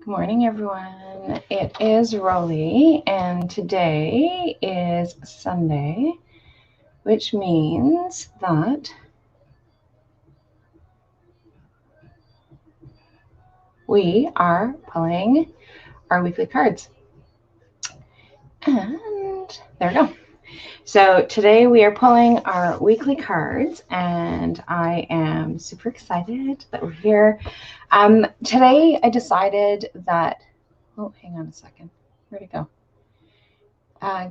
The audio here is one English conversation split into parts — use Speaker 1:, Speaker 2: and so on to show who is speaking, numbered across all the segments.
Speaker 1: Good morning, everyone. It is Rolly, and today is Sunday, which means that we are pulling our weekly cards. And there we go. So today we are pulling our weekly cards, and I am super excited that we're here. Today I decided that, oh, hang on a second. Where'd it go?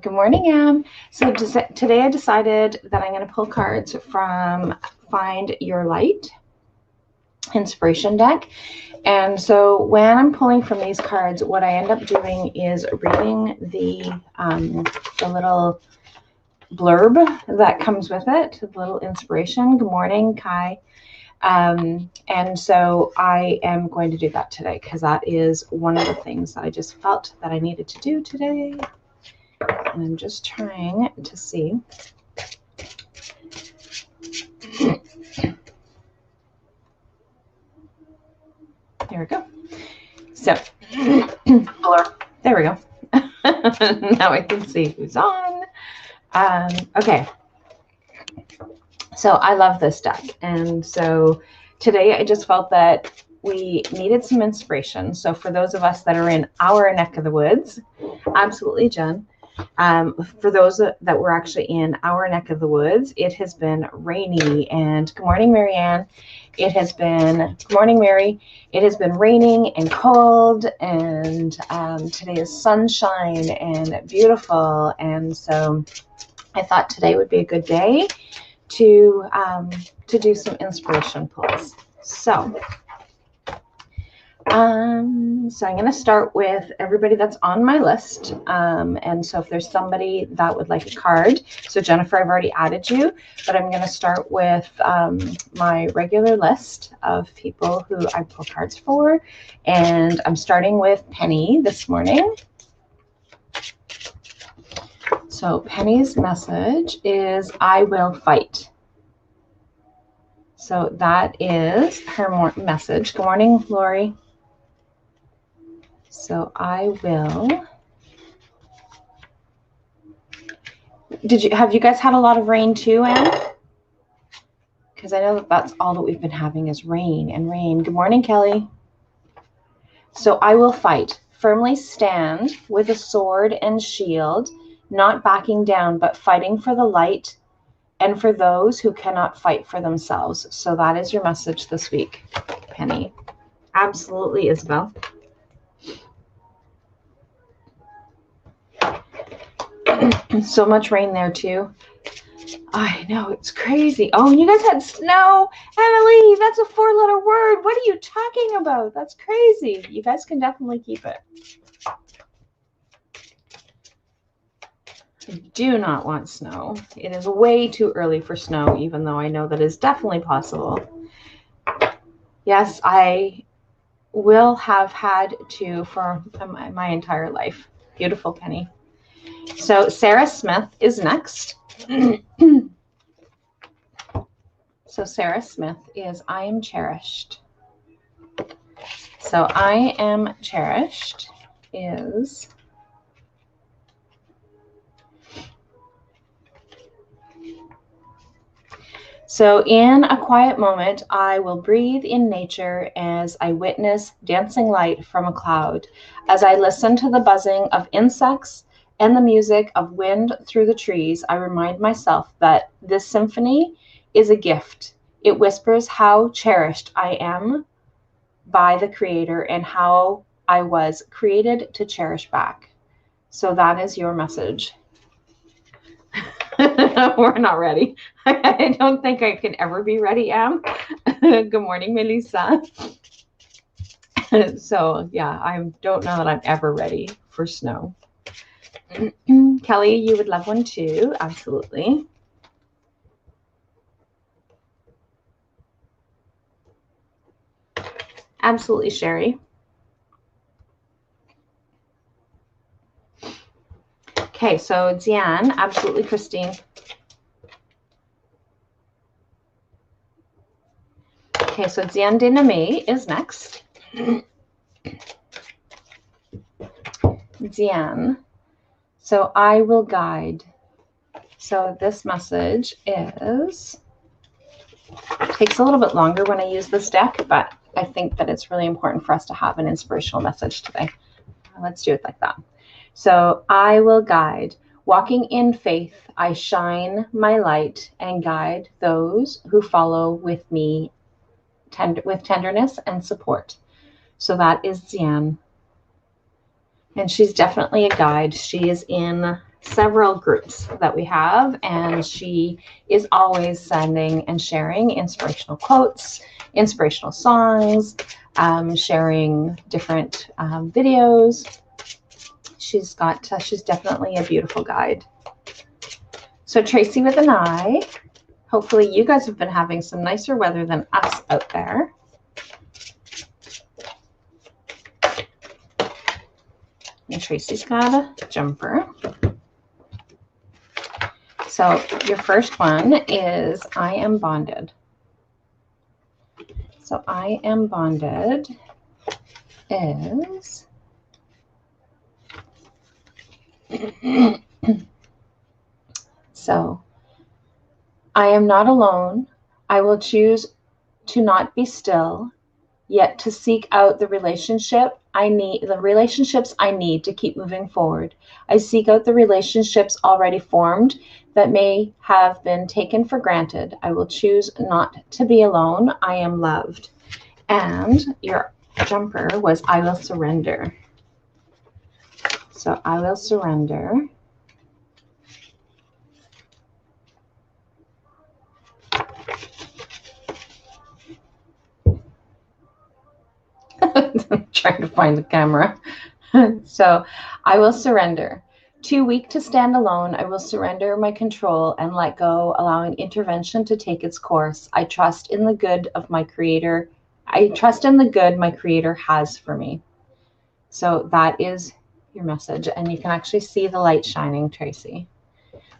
Speaker 1: Good morning, Am. So today I decided that I'm going to pull cards from Find Your Light Inspiration deck. And so when I'm pulling from these cards, what I end up doing is reading the little blurb that comes with it, the little inspiration. Good morning, Kai. And so I am going to do that today because that is one of the things that I just felt that I needed to do today. And I'm just trying to see. There we go. So, there we go. Now I can see who's on. Okay. So I love this deck. And so today I just felt that we needed some inspiration. So for those of us that are in our neck of the woods, absolutely, Jen. For those that were actually in our neck of the woods, it has been rainy. And good morning, Marianne. It has been, good morning, Mary. It has been raining and cold, and today is sunshine and beautiful. And so I thought today would be a good day to do some inspiration pulls. So I'm going to start with everybody that's on my list. And so if there's somebody that would like a card, so Jennifer, I've already added you, but I'm going to start with my regular list of people who I pull cards for. And I'm starting with Penny this morning. So Penny's message is, I will fight. So that is her message. Good morning, Lori. So I will. Have you guys had a lot of rain too, Anne? Because I know that that's all that we've been having is rain and rain. Good morning, Kelly. So I will fight, firmly stand with a sword and shield, not backing down, but fighting for the light and for those who cannot fight for themselves. So that is your message this week, Penny. Absolutely, Isabel. So much rain there too. I know, it's crazy. Oh, and you guys had snow. Emily, that's a 4-letter word. What are you talking about? That's crazy. You guys can definitely keep it. I do not want snow. It is way too early for snow, even though I know that is definitely possible. Yes, I will have had to for my entire life. Beautiful, Penny. So Sarah Smith is next. So Sarah Smith is, I am cherished. So I am cherished is, so in a quiet moment, I will breathe in nature as I witness dancing light from a cloud, as I listen to the buzzing of insects and the music of wind through the trees. I remind myself that this symphony is a gift. It whispers how cherished I am by the Creator and how I was created to cherish back. So that is your message. We're not ready. I don't think I can ever be ready, Am. Good morning, Melissa. So yeah, I don't know that I'm ever ready for snow. Kelly, you would love one too. Absolutely. Absolutely, Sherry. Okay, so Diane, absolutely, Christine. Okay, so Diane Dename is next. Diane. So I will guide. So this message takes a little bit longer when I use this deck, but I think that it's really important for us to have an inspirational message today. Let's do it like that. So I will guide. Walking in faith, I shine my light and guide those who follow with me with tenderness and support. So that is Diane. And she's definitely a guide. She is in several groups that we have, and she is always sending and sharing inspirational quotes, inspirational songs, sharing different videos. She's definitely a beautiful guide. So Tracy with an I, hopefully you guys have been having some nicer weather than us out there. And Tracy's got a jumper. So your first one is I am bonded. So I am bonded is so I am not alone. I will choose to not be still, yet to seek out the relationships I need to keep moving forward. I seek out the relationships already formed that may have been taken for granted. I will choose not to be alone. I am loved. And your jumper was I will surrender. So I will surrender. I'm trying to find the camera. So I will surrender. Too weak to stand alone, I will surrender my control and let go, allowing intervention to take its course. I trust in the good of my Creator. I trust in the good my Creator has for me. So that is your message. And you can actually see the light shining, Tracy.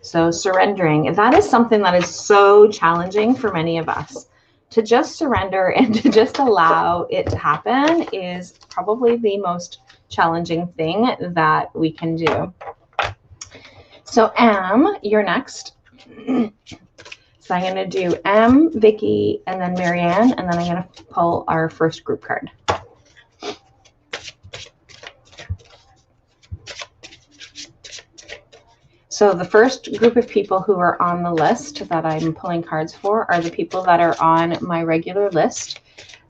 Speaker 1: So surrendering, and that is something that is so challenging for many of us. To just surrender and to just allow it to happen is probably the most challenging thing that we can do. So M, you're next. So I'm going to do M, Vicky, and then Marianne, and then I'm going to pull our first group card. So the first group of people who are on the list that I'm pulling cards for are the people that are on my regular list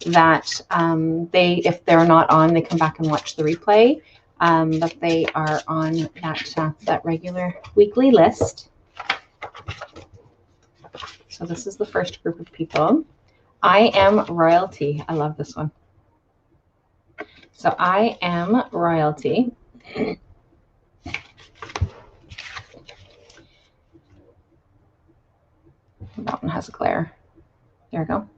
Speaker 1: that if they're not on, they come back and watch the replay. But they are on that regular weekly list. So this is the first group of people. I am royalty. I love this one. So I am royalty. That one has a glare. There we go.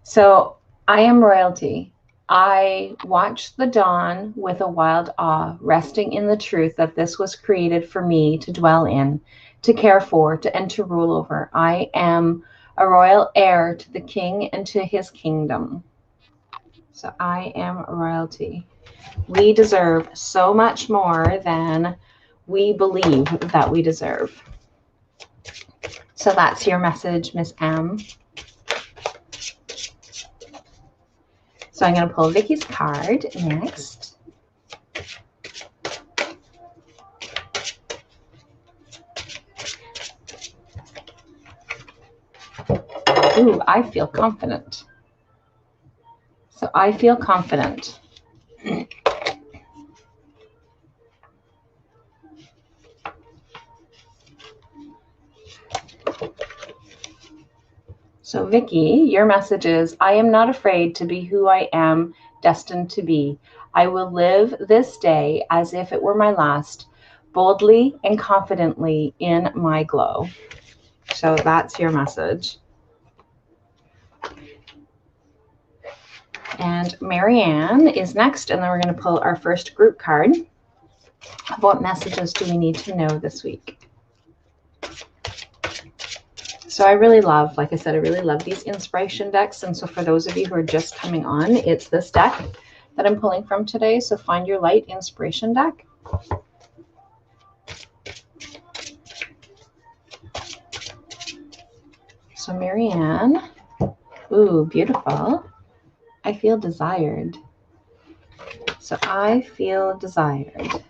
Speaker 1: So I am royalty. I watch the dawn with a wild awe, resting in the truth that this was created for me to dwell in, to care for, and to rule over. I am a royal heir to the king and to his kingdom. So I am royalty. We deserve so much more than we believe that we deserve. So that's your message, Miss M. So I'm going to pull Vicky's card next. Ooh, I feel confident. So I feel confident. So Vicky, your message is, I am not afraid to be who I am destined to be. I will live this day as if it were my last, boldly and confidently in my glow. So that's your message. And Marianne is next, and then we're going to pull our first group card. What messages do we need to know this week? So I really love, like I said, I really love these inspiration decks. And so for those of you who are just coming on, it's this deck that I'm pulling from today. So Find Your Light Inspiration Deck. So Marianne, ooh, beautiful. I feel desired. So I feel desired.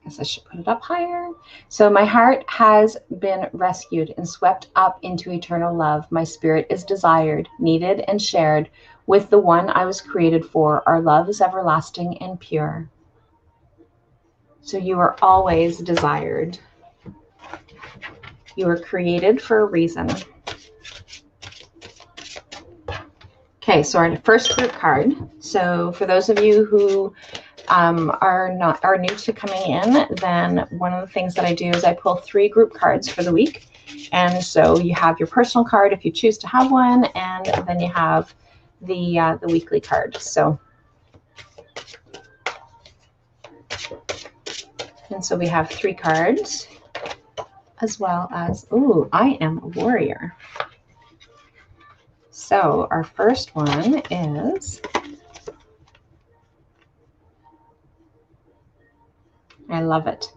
Speaker 1: Guess I should put it up higher. So my heart has been rescued and swept up into eternal love. My spirit is desired, needed, and shared with the one I was created for. Our love is everlasting and pure. So you are always desired. You were created for a reason. Okay, so our first group card. So for those of you who are new to coming in, then one of the things that I do is I pull 3 group cards for the week. And so you have your personal card if you choose to have one, and then you have the weekly card. So we have 3 cards, as well as, ooh, I am a warrior. So our first one is, I love it.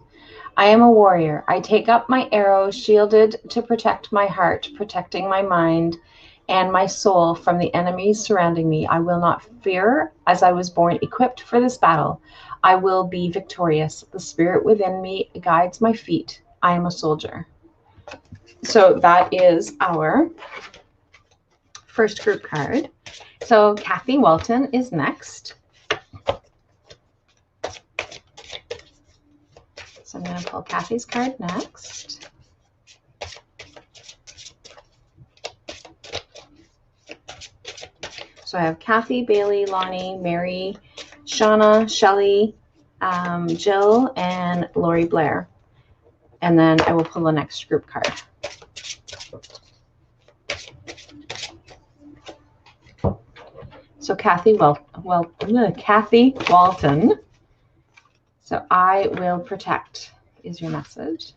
Speaker 1: I am a warrior. I take up my arrow, shielded to protect my heart, protecting my mind and my soul from the enemies surrounding me. I will not fear, as I was born equipped for this battle. I will be victorious. The spirit within me guides my feet. I am a soldier. So that is our first group card. So Kathy Walton is next. So I'm going to pull Kathy's card next. So I have Kathy, Bailey, Lonnie, Mary, Shauna, Shelley, Jill, and Lori Blair. And then I will pull the next group card. So Kathy Kathy Walton. So I will protect is your message.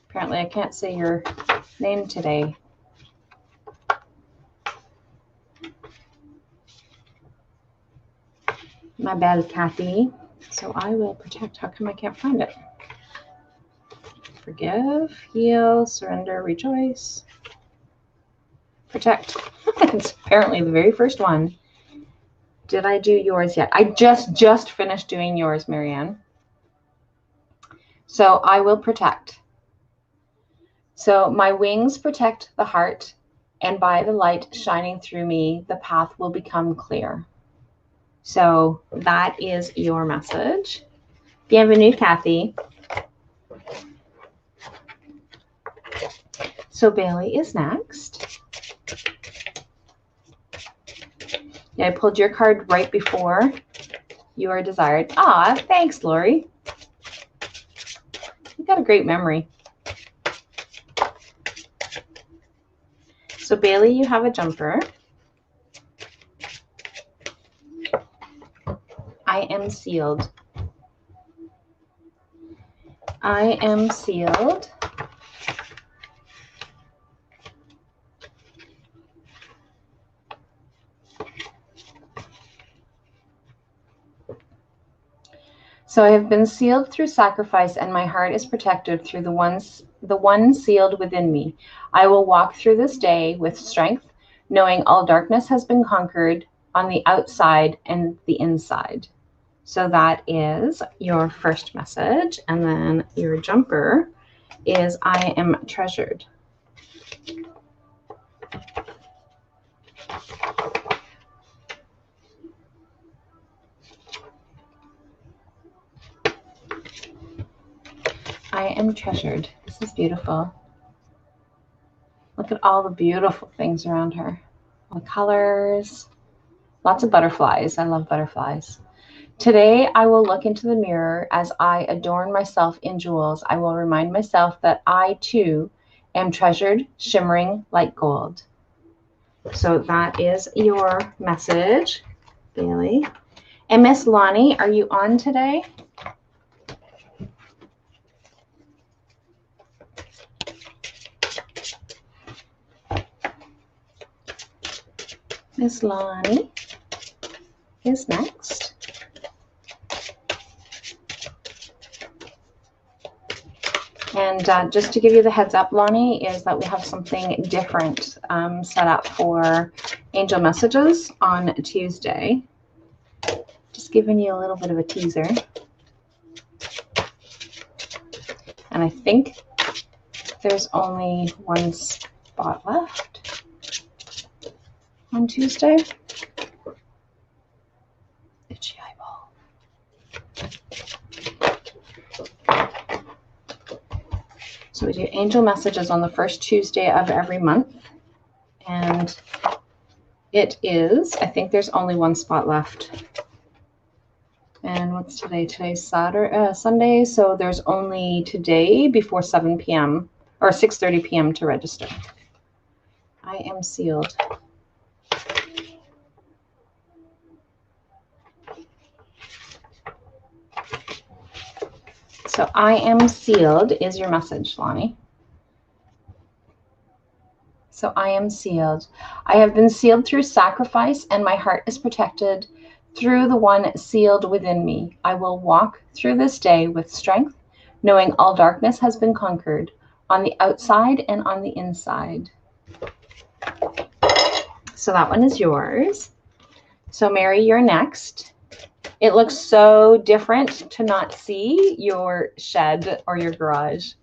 Speaker 1: Apparently I can't say your name today. My bad, Kathy. So I will protect. How come I can't find it? Forgive, heal, surrender, rejoice, protect. It's apparently the very first one. Did I do yours yet? I just finished doing yours, Marianne. So I will protect. So my wings protect the heart, and by the light shining through me, the path will become clear. So that is your message. Bienvenue, Kathy. So Bailey is next. Yeah, I pulled your card right before you are desired. Ah, thanks, Lori. You got a great memory. So Bailey, you have a jumper. I am sealed. I am sealed. So I have been sealed through sacrifice, and my heart is protected through the one sealed within me. I will walk through this day with strength, knowing all darkness has been conquered on the outside and the inside. So that is your first message. And then your jumper is I am treasured. I am treasured. This is beautiful. Look at all the beautiful things around her. All the colors. Lots of butterflies. I love butterflies. Today, I will look into the mirror as I adorn myself in jewels. I will remind myself that I, too, am treasured, shimmering like gold. So that is your message, Bailey. And Miss Lonnie, are you on today? Miss Lonnie is next. And just to give you the heads up, Lonnie, is that we have something different set up for angel messages on Tuesday. Just giving you a little bit of a teaser. And I think there's only one spot left on Tuesday. Itchy eyeball. So we do angel messages on the first Tuesday of every month. And it is, I think there's only one spot left. And what's today? Today's Sunday. So there's only today before 7 p.m. or 6:30 p.m. to register. I am sealed. So I am sealed is your message, Lonnie. So I am sealed. I have been sealed through sacrifice, and my heart is protected through the one sealed within me. I will walk through this day with strength, knowing all darkness has been conquered on the outside and on the inside. So that one is yours. So Mary, you're next. It looks so different to not see your shed or your garage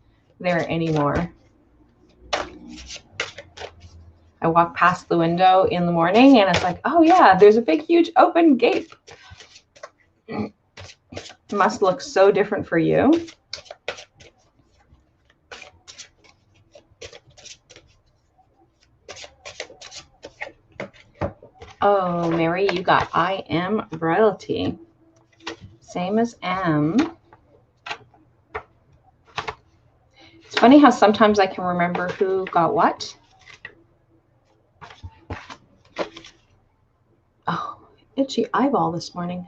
Speaker 1: there anymore. I walk past the window in the morning and it's like, oh yeah, there's a big, huge open gate. It must look so different for you. Oh, Mary, you got I am royalty. Same as M. It's funny how sometimes I can remember who got what. Oh, itchy eyeball this morning.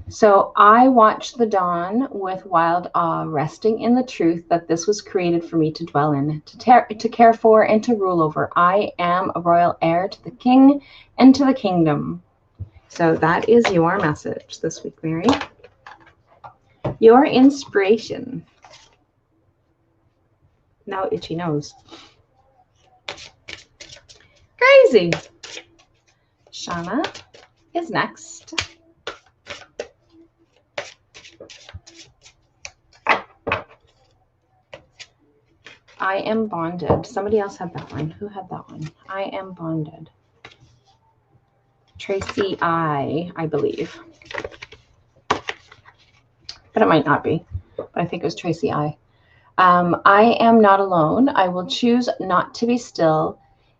Speaker 1: So I watched the dawn with wild awe, resting in the truth that this was created for me to dwell in, to care for, and to rule over. I am a royal heir to the king and to the kingdom. So that is your message this week, Mary. Your inspiration. Now itchy nose. Crazy. Shauna is next. I am bonded. Somebody else had that one. Who had that one? I am bonded. Tracy I believe. But it might not be. But I think it was Tracy I am not alone. I will choose not to be still,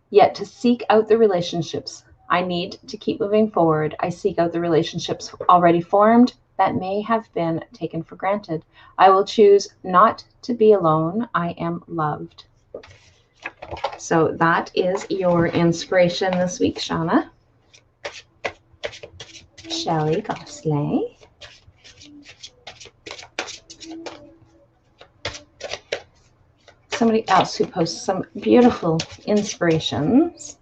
Speaker 1: yet to seek out the relationships I need to keep moving forward. I seek out the relationships already formed that may have been taken for granted. I will choose not to be alone. I am loved. So that is your inspiration this week, Shauna. Shelley Gosling. Somebody else who posts some beautiful inspirations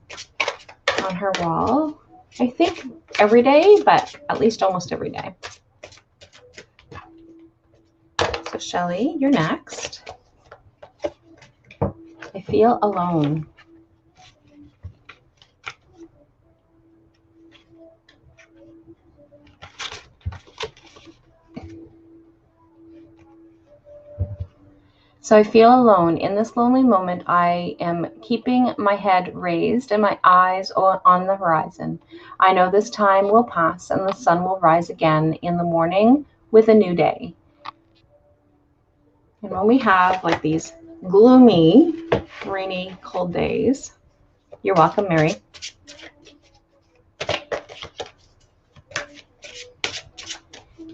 Speaker 1: on her wall. I think every day, but at least almost every day. So Shelley, you're next. I feel alone. So I feel alone. In this lonely moment, I am keeping my head raised and my eyes on the horizon. I know this time will pass and the sun will rise again in the morning with a new day. And when we have like these gloomy, rainy, cold days, you're welcome, Mary.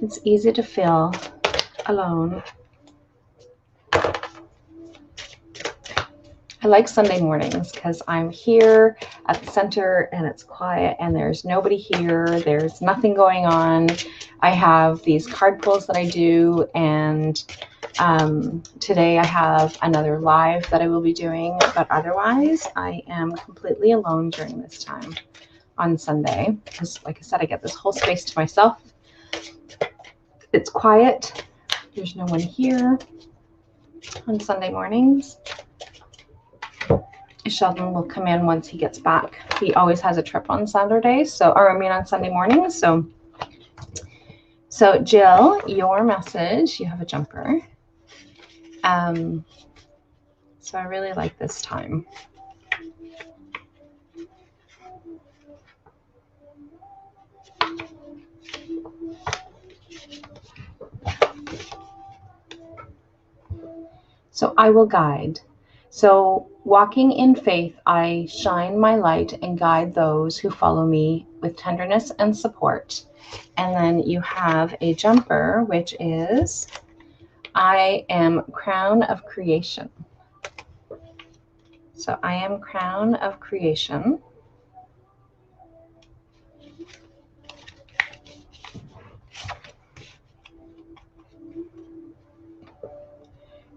Speaker 1: It's easy to feel alone. I like Sunday mornings because I'm here at the center and it's quiet and there's nobody here. There's nothing going on. I have these card pulls that I do, and today I have another live that I will be doing, but otherwise I am completely alone during this time on Sunday because, like I said, I get this whole space to myself. It's quiet. There's no one here on Sunday mornings. Sheldon will come in once he gets back. He always has a trip on Saturdays, on Sunday mornings. So Jill, your message, you have a jumper. So I really like this time. So I will guide. So walking in faith, I shine my light and guide those who follow me with tenderness and support. And then you have a jumper, which is, I am crown of creation. So I am crown of creation.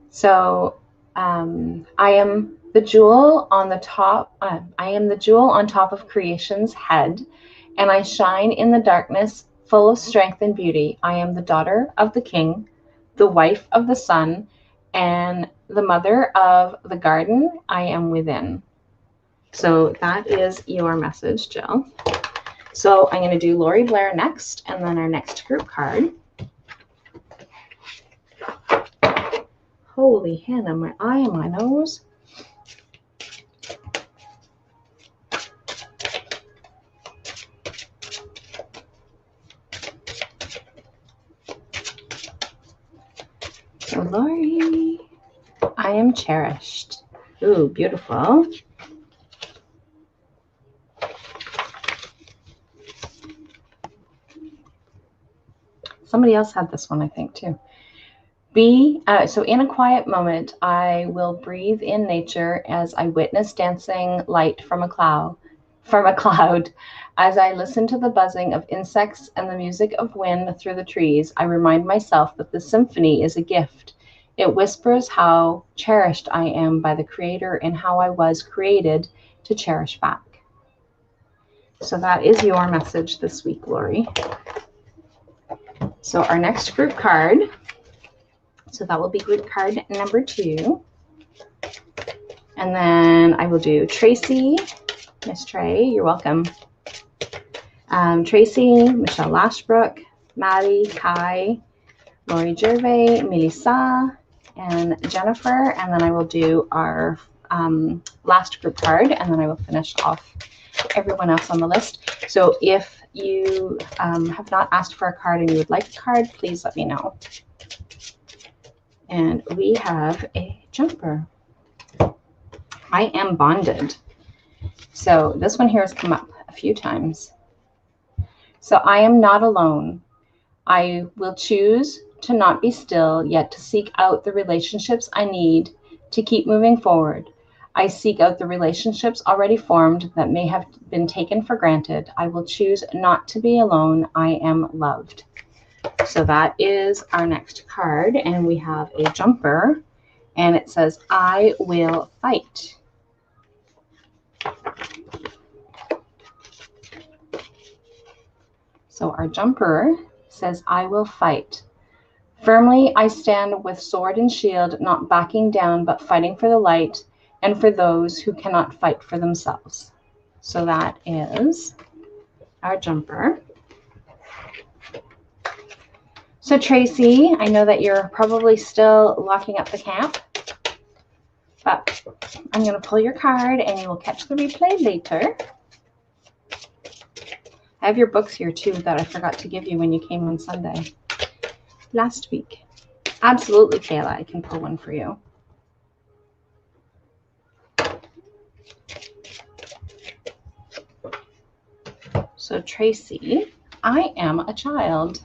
Speaker 1: So I am the jewel on the top. I am the jewel on top of creation's head, and I shine in the darkness, full of strength and beauty. I am the daughter of the king, the wife of the sun, and the mother of the garden I am within. So that is your message, Jill. So I'm going to do Lori Blair next, and then our next group card. Holy Hannah, my eye and my nose. So Lori, I am cherished. Ooh, beautiful. Somebody else had this one, I think, too. So in a quiet moment, I will breathe in nature as I witness dancing light from a cloud. As I listen to the buzzing of insects and the music of wind through the trees, I remind myself that the symphony is a gift. It whispers how cherished I am by the Creator and how I was created to cherish back. So that is your message this week, Lori. So our next group card. So that will be group card number 2. And then I will do Tracy, Miss Trey, you're welcome. Tracy, Michelle Lashbrook, Maddie, Kai, Lori Gervais, Melissa, and Jennifer. And then I will do our last group card, and then I will finish off everyone else on the list. So if you have not asked for a card and you would like a card, please let me know. And we have a jumper. I am bonded. So this one here has come up a few times. So I am not alone. I will choose to not be still, yet to seek out the relationships I need to keep moving forward. I seek out the relationships already formed that may have been taken for granted. I will choose not to be alone. I am loved. So that is our next card, and we have a jumper, and it says, I will fight. So our jumper says, I will fight. Firmly I stand with sword and shield, not backing down, but fighting for the light and for those who cannot fight for themselves. So that is our jumper. So Tracy, I know that you're probably still locking up the camp, but I'm going to pull your card and you will catch the replay later. I have your books here too that I forgot to give you when you came on Sunday last week. Absolutely, Kayla, I can pull one for you. So Tracy, I am a child.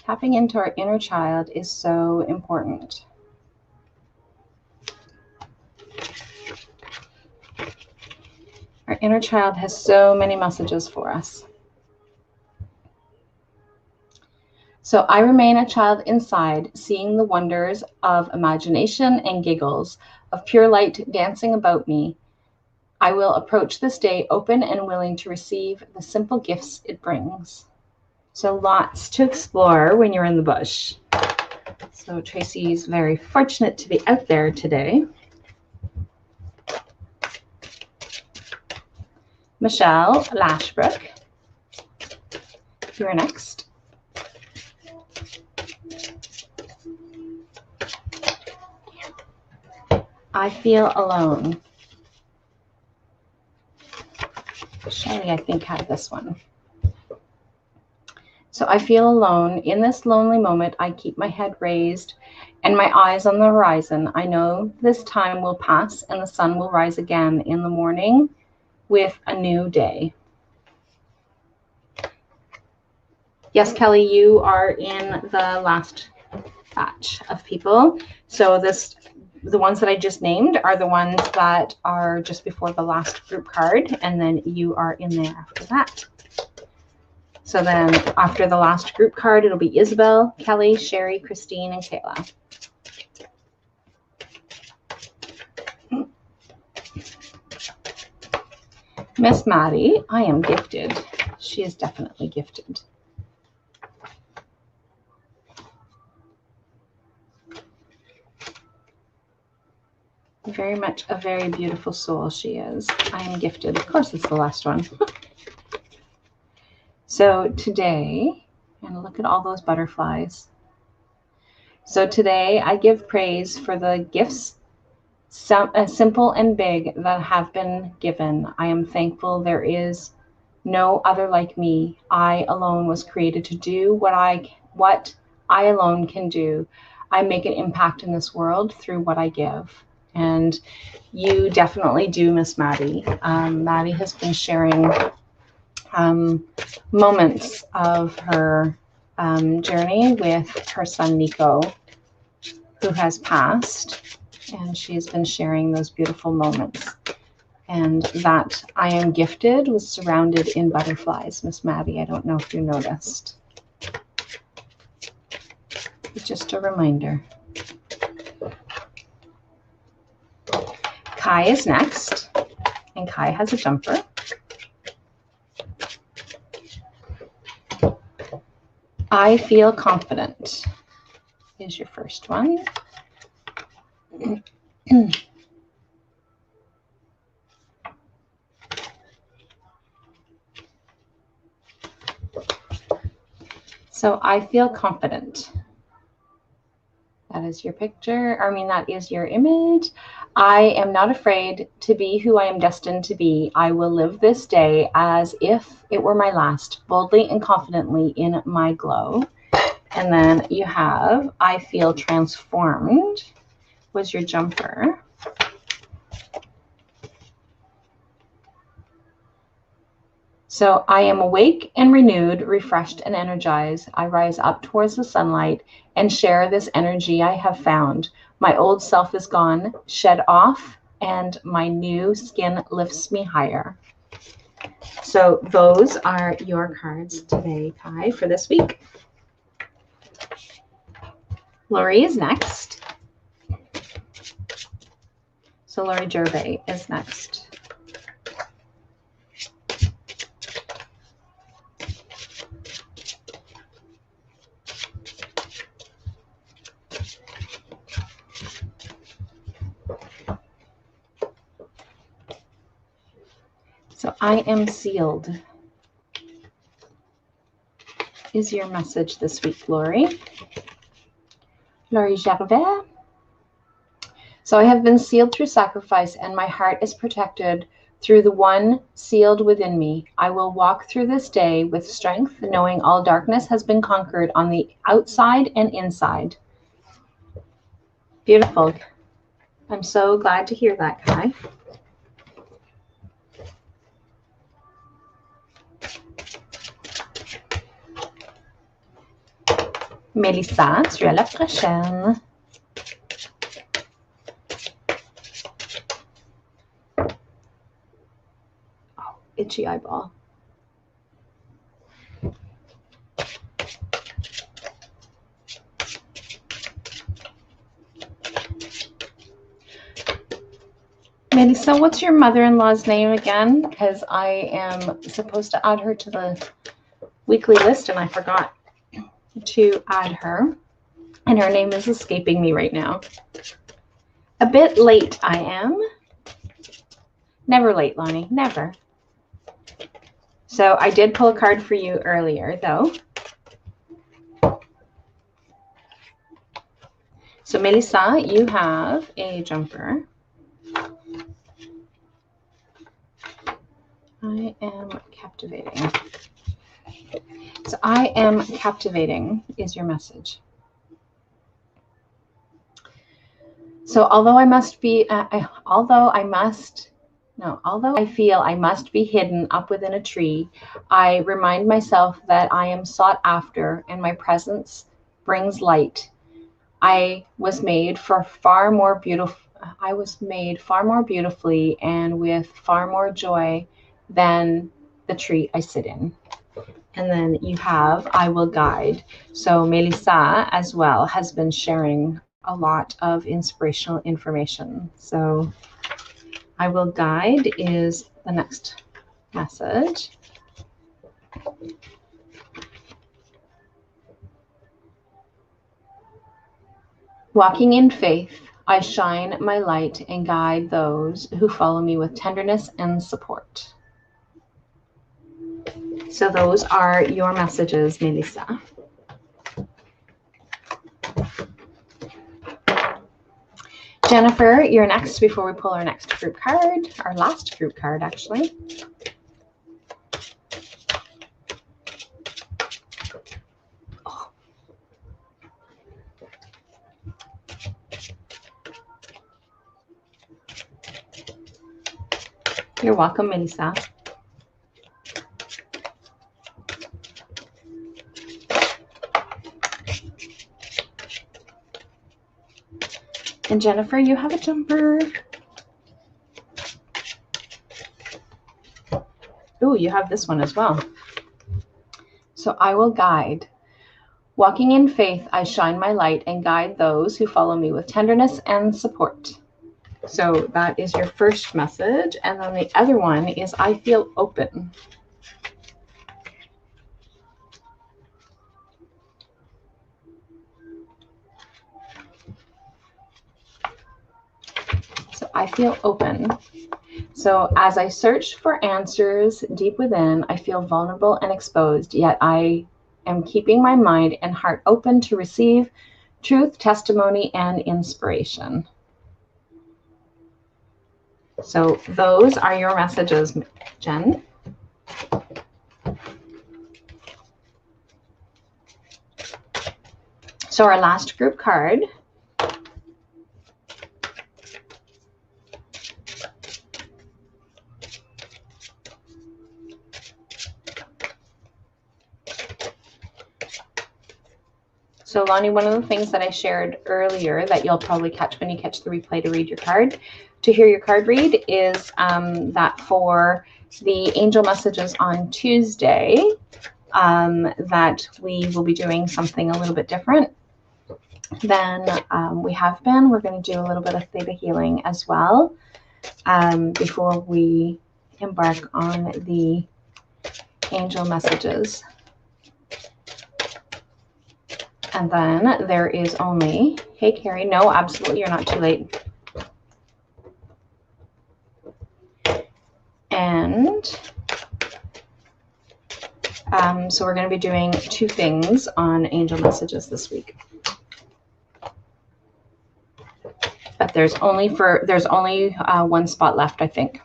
Speaker 1: Tapping into our inner child is so important. Our inner child has so many messages for us. So I remain a child inside, seeing the wonders of imagination and giggles, of pure light dancing about me. I will approach this day open and willing to receive the simple gifts it brings. So lots to explore when you're in the bush. So Tracy's very fortunate to be out there today. Michelle Lashbrook, you're next. I feel alone. Shelley, I think, had this one. So I feel alone. In this lonely moment, I keep my head raised and my eyes on the horizon. I know this time will pass and the sun will rise again in the morning with a new day. Yes, Kelly, you are in the last batch of people. So the ones that I just named are the ones that are just before the last group card, and then you are in there after that. So then after the last group card, it'll be Isabel, Kelly, Sherry, Christine, and Kayla. Miss Maddie, I am gifted. She is definitely gifted. Very much a very beautiful soul she is. I am gifted. Of course, it's the last one. So today, and look at all those butterflies. So today I give praise for the gifts, simple and big, that have been given. I am thankful there is no other like me. I alone was created to do what I alone can do. I make an impact in this world through what I give. And you definitely do, Miss Maddie. Maddie has been sharing moments of her journey with her son Nico, who has passed, and she's been sharing those beautiful moments. And that I am gifted was surrounded in butterflies, Miss Maddie. I don't know if you noticed. It's just a reminder. Kai is next, and Kai has a jumper. I feel confident is your first one. So I feel confident. That is your picture. I mean, that is your image. I am not afraid to be who I am destined to be. I will live this day as if it were my last, boldly and confidently in my glow. And then you have, I feel transformed was your jumper. So I am awake and renewed, refreshed and energized. I rise up towards the sunlight and share this energy I have found. My old self is gone, shed off, and my new skin lifts me higher. So those are your cards today, Kai, for this week. Lori is next. So Lori Gervais is next. So I am sealed is your message this week, Lori. Lori Gervais. So I have been sealed through sacrifice, and my heart is protected through the one sealed within me. I will walk through this day with strength, knowing all darkness has been conquered on the outside and inside. Beautiful. I'm so glad to hear that, Kai. Mélissa, tu es la prochaine. Oh, itchy eyeball. Mélissa, what's your mother-in-law's name again? Because I am supposed to add her to the weekly list and I forgot to add her. And her name is escaping me right now. A bit late I am. Never late, Lonnie, never. So I did pull a card for you earlier, though. So Melissa, you have a jumper. I am captivating. So I am captivating is your message. So although I feel I must be hidden up within a tree, I remind myself that I am sought after and my presence brings light. I was made far more beautifully and with far more joy than the tree I sit in. And then you have I will guide. So Melissa as well has been sharing a lot of inspirational information. So I will guide is the next message. Walking in faith, I shine my light and guide those who follow me with tenderness and support. So those are your messages, Melissa. Jennifer, you're next before we pull our next group card, our last group card, actually. Oh. You're welcome, Melissa. And Jennifer, you have a jumper. Ooh, you have this one as well. So I will guide. Walking in faith, I shine my light and guide those who follow me with tenderness and support. So that is your first message. And then the other one is I feel open. So I feel open. So as I search for answers deep within, I feel vulnerable and exposed, yet I am keeping my mind and heart open to receive truth, testimony, and inspiration. So those are your messages, Jen. So our last group card. So Lonnie, one of the things that I shared earlier that you'll probably catch when you catch the replay to read your card, to hear your card read, is that for the angel messages on Tuesday, that we will be doing something a little bit different than we have been. We're going to do a little bit of theta healing as well before we embark on the angel messages. And then there is only, hey, Carrie, no, absolutely, you're not too late. And so we're going to be doing two things on angel messages this week. But there's only one spot left, I think.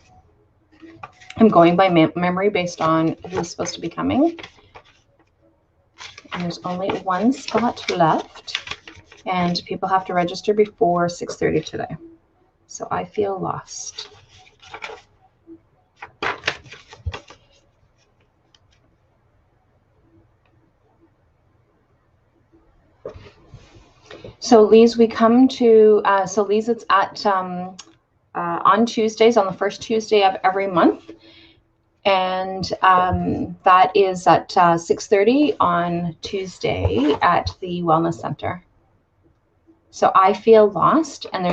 Speaker 1: I'm going by memory based on who's supposed to be coming. And there's only one spot left, and people have to register before 6:30 today. So I feel lost. So Lise, we come to, Lise, it's at, on Tuesdays, on the first Tuesday of every month. And that is at 6:30 on Tuesday at the Wellness Center. So I feel lost, and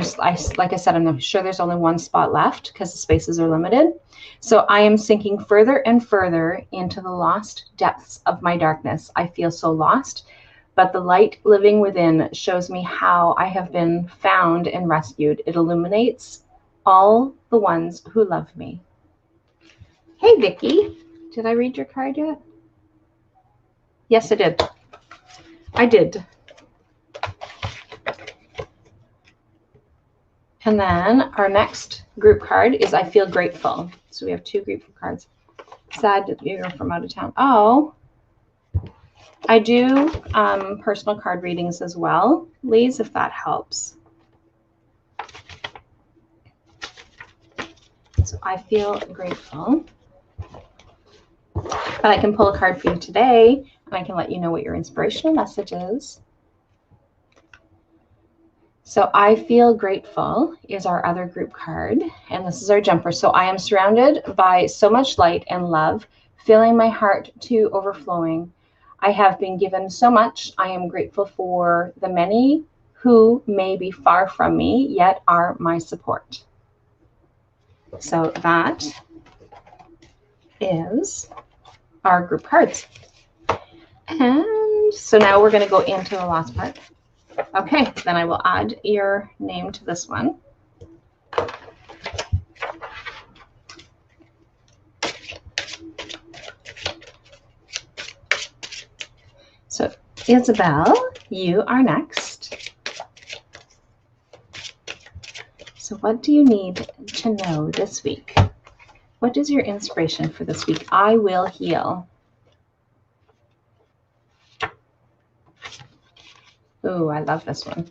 Speaker 1: like I said, I'm sure there's only one spot left because the spaces are limited. So I am sinking further and further into the lost depths of my darkness. I feel so lost, but the light living within shows me how I have been found and rescued. It illuminates all the ones who love me. Hey, Vicki. Did I read your card yet? Yes, I did. I did. And then our next group card is I feel grateful. So we have 2 group cards. Sad that you're from out of town. Oh, I do personal card readings as well, Lise, if that helps. So I feel grateful. But I can pull a card for you today, and I can let you know what your inspirational message is. So I feel grateful is our other group card, and this is our jumper. So I am surrounded by so much light and love, filling my heart to overflowing. I have been given so much. I am grateful for the many who may be far from me, yet are my support. So that is our group cards. And so now we're going to go into the last part. Okay, then I will add your name to this one. So Isabel, you are next. So what do you need to know this week? What is your inspiration for this week? I will heal. Ooh, I love this one.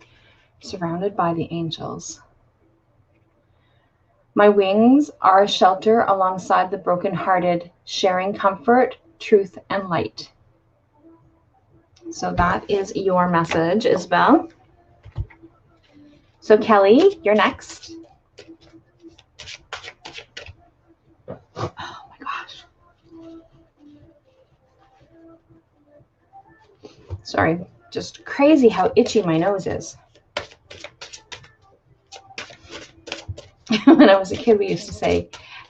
Speaker 1: Surrounded by the angels. My wings are a shelter alongside the brokenhearted, sharing comfort, truth, and light. So that is your message, Isabel. So Kelly, you're next. Oh my gosh. Sorry, just crazy how itchy my nose is. When I was a kid, we used to say,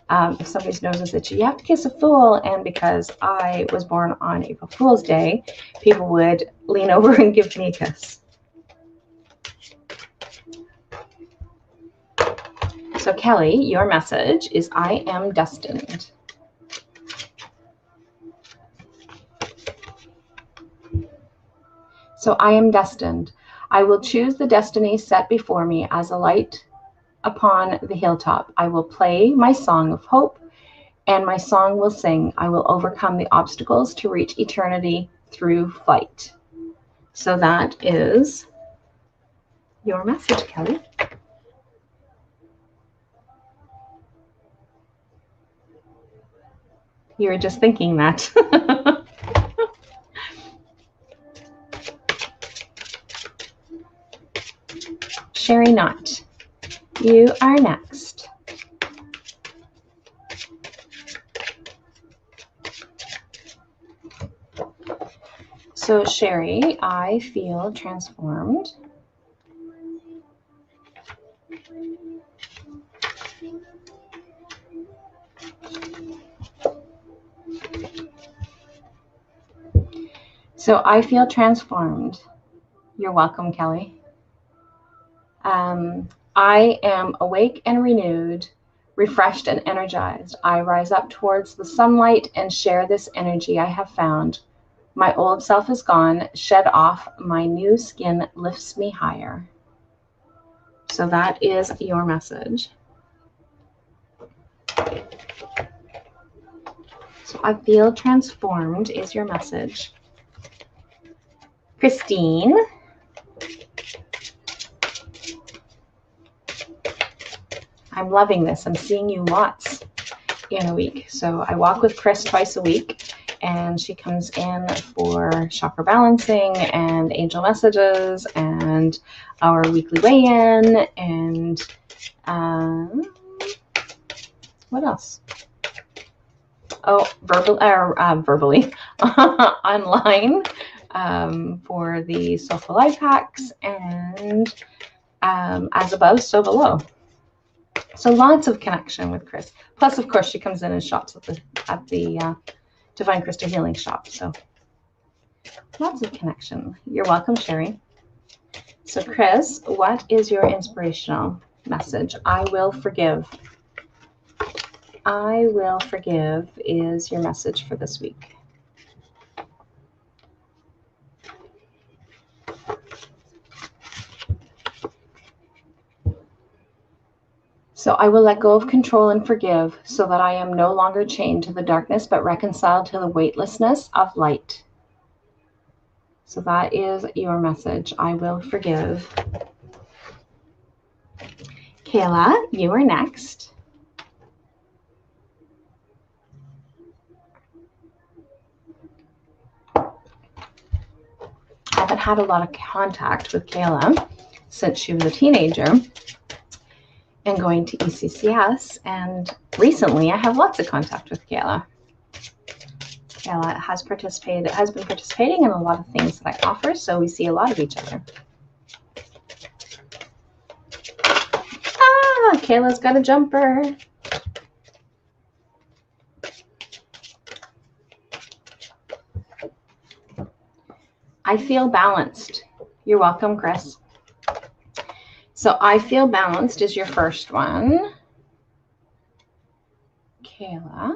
Speaker 1: if somebody's nose is itchy, you have to kiss a fool. And because I was born on April Fool's Day, people would lean over and give me a kiss. So Kelly, your message is I am destined. So I am destined. I will choose the destiny set before me as a light upon the hilltop. I will play my song of hope, and my song will sing. I will overcome the obstacles to reach eternity through flight. So that is your message, Kelly. You were just thinking that. Sherry Knott, you are next. So Sherry, I feel transformed. So I feel transformed. You're welcome, Kelly. I am awake and renewed, refreshed and energized. I rise up towards the sunlight and share this energy I have found. My old self is gone, shed off, my new skin lifts me higher. So that is your message. So I feel transformed is your message. Christine. I'm loving this. I'm seeing you lots in a week. So I walk with Chris twice a week, and she comes in for chakra balancing and angel messages and our weekly weigh-in and what else? Oh, verbally online. for the Soulful Life Hacks, and as above, so below. So lots of connection with Chris. Plus, of course, she comes in and shops at the Divine Crystal Healing Shop. So lots of connection. You're welcome, Sherry. So Chris, what is your inspirational message? I will forgive. I will forgive is your message for this week. So I will let go of control and forgive so that I am no longer chained to the darkness, but reconciled to the weightlessness of light. So that is your message. I will forgive. Kayla, you are next. I haven't had a lot of contact with Kayla since she was a teenager and going to ECCS, and recently I have lots of contact with Kayla. Kayla has been participating in a lot of things that I offer, so we see a lot of each other. Ah, Kayla's got a jumper. I feel balanced. You're welcome, Chris. So I feel balanced is your first one. Kayla.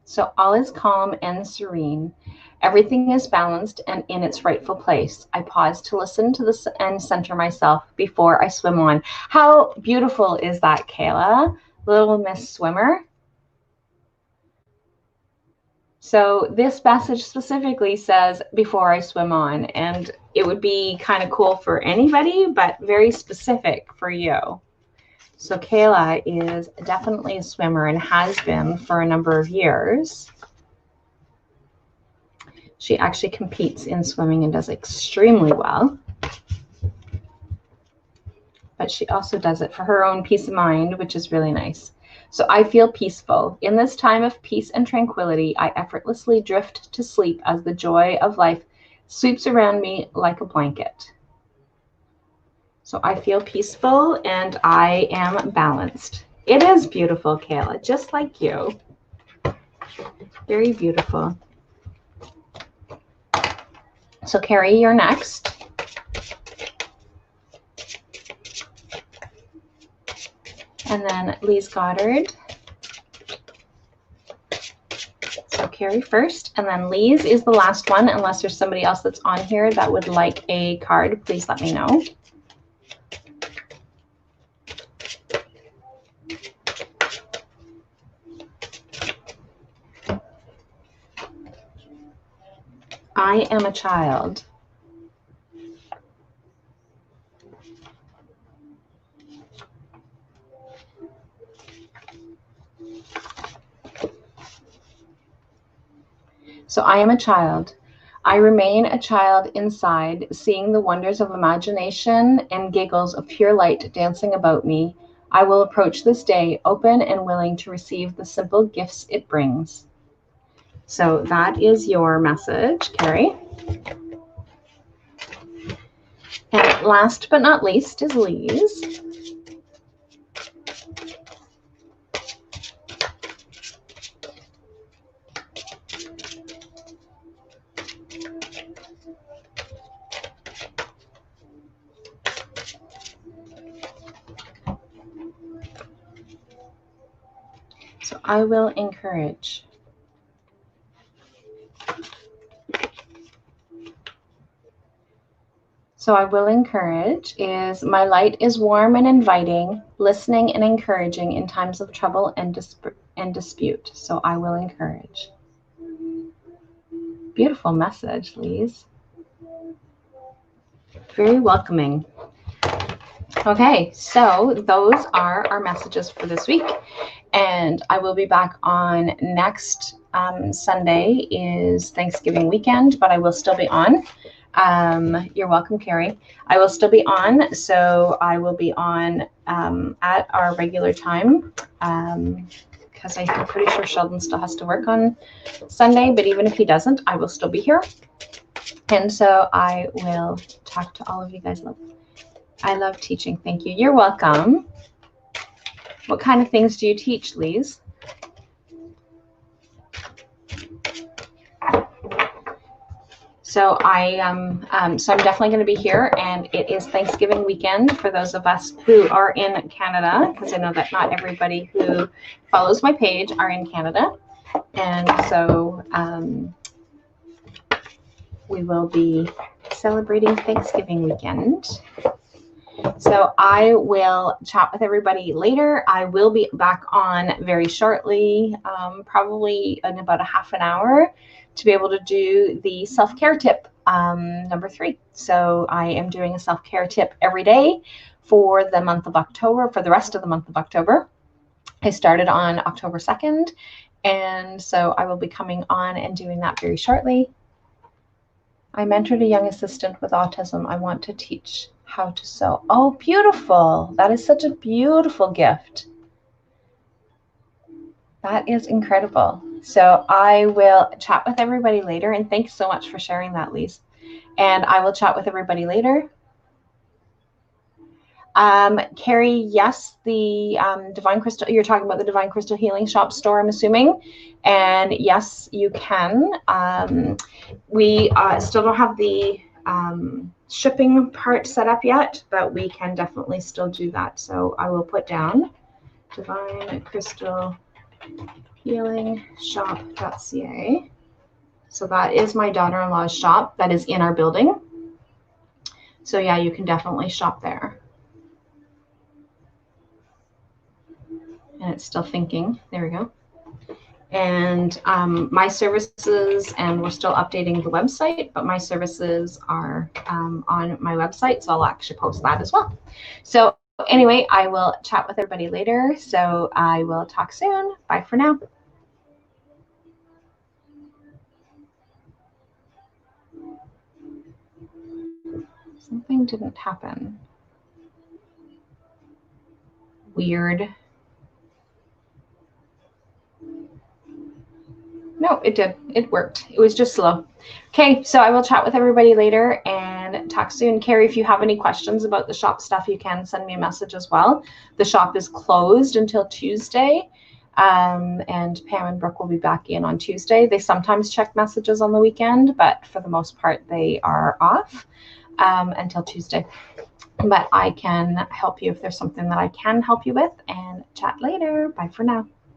Speaker 1: So all is calm and serene. Everything is balanced and in its rightful place. I pause to listen to this and center myself before I swim on. How beautiful is that, Kayla? Little Miss Swimmer. So this message specifically says before I swim on, and it would be kind of cool for anybody, but very specific for you. So Kayla is definitely a swimmer and has been for a number of years. She actually competes in swimming and does extremely well. But she also does it for her own peace of mind, which is really nice. So I feel peaceful. In this time of peace and tranquility, I effortlessly drift to sleep as the joy of life sweeps around me like a blanket. So I feel peaceful and I am balanced. It is beautiful, Kayla, just like you. Very beautiful. So Carrie, you're next. And then Lise Goddard. So Carrie first, and then Lise is the last one. Unless there's somebody else that's on here that would like a card, please let me know. I am a child. So I am a child. I remain a child inside, seeing the wonders of imagination and giggles of pure light dancing about me. I will approach this day open and willing to receive the simple gifts it brings. So that is your message, Carrie. And last but not least is Lise. So I will encourage. So I will encourage is my light is warm and inviting, listening and encouraging in times of trouble and dispute. So I will encourage. Beautiful message, Lise. Very welcoming. Okay, so those are our messages for this week. And I will be back on next Sunday is Thanksgiving weekend, but I will still be on. You're welcome, Carrie. I will still be on, so I will be on at our regular time because I'm pretty sure Sheldon still has to work on Sunday, but even if he doesn't, I will still be here. And so I will talk to all of you guys. I love teaching. Thank you. You're welcome. What kind of things do you teach, Lise? So I'm definitely going to be here, and it is Thanksgiving weekend for those of us who are in Canada, because I know that not everybody who follows my page are in Canada, and so we will be celebrating Thanksgiving weekend. So I will chat with everybody later. I will be back on very shortly, probably in about a half an hour, to be able to do the self-care tip number 3. So I am doing a self-care tip every day for the month of October, for the rest of the month of October. I started on October 2nd, and so I will be coming on and doing that very shortly. I mentored a young assistant with autism. I want to teach how to sew. Oh, beautiful. That is such a beautiful gift. That is incredible. So I will chat with everybody later, and thanks so much for sharing that, Lise. And I will chat with everybody later. Carrie, yes, the Divine Crystal, you're talking about the Divine Crystal Healing Shop store, I'm assuming. And yes, you can. We still don't have the shipping part set up yet, but we can definitely still do that. So I will put down Divine Crystal Healing Shop.ca. So that is my daughter-in-law's shop that is in our building. So yeah, you can definitely shop there. And it's still thinking. There we go. And my services, and we're still updating the website, but my services are on my website, so I'll actually post that as well. So anyway, I will chat with everybody later. So I will talk soon. Bye for now. Something didn't happen. Weird. No, it did. It worked. It was just slow. Okay, so I will chat with everybody later and talk soon. Carrie, if you have any questions about the shop stuff, you can send me a message as well. The shop is closed until Tuesday, and Pam and Brooke will be back in on Tuesday. They sometimes check messages on the weekend, but for the most part, they are off until Tuesday. But I can help you if there's something that I can help you with, and chat later. Bye for now.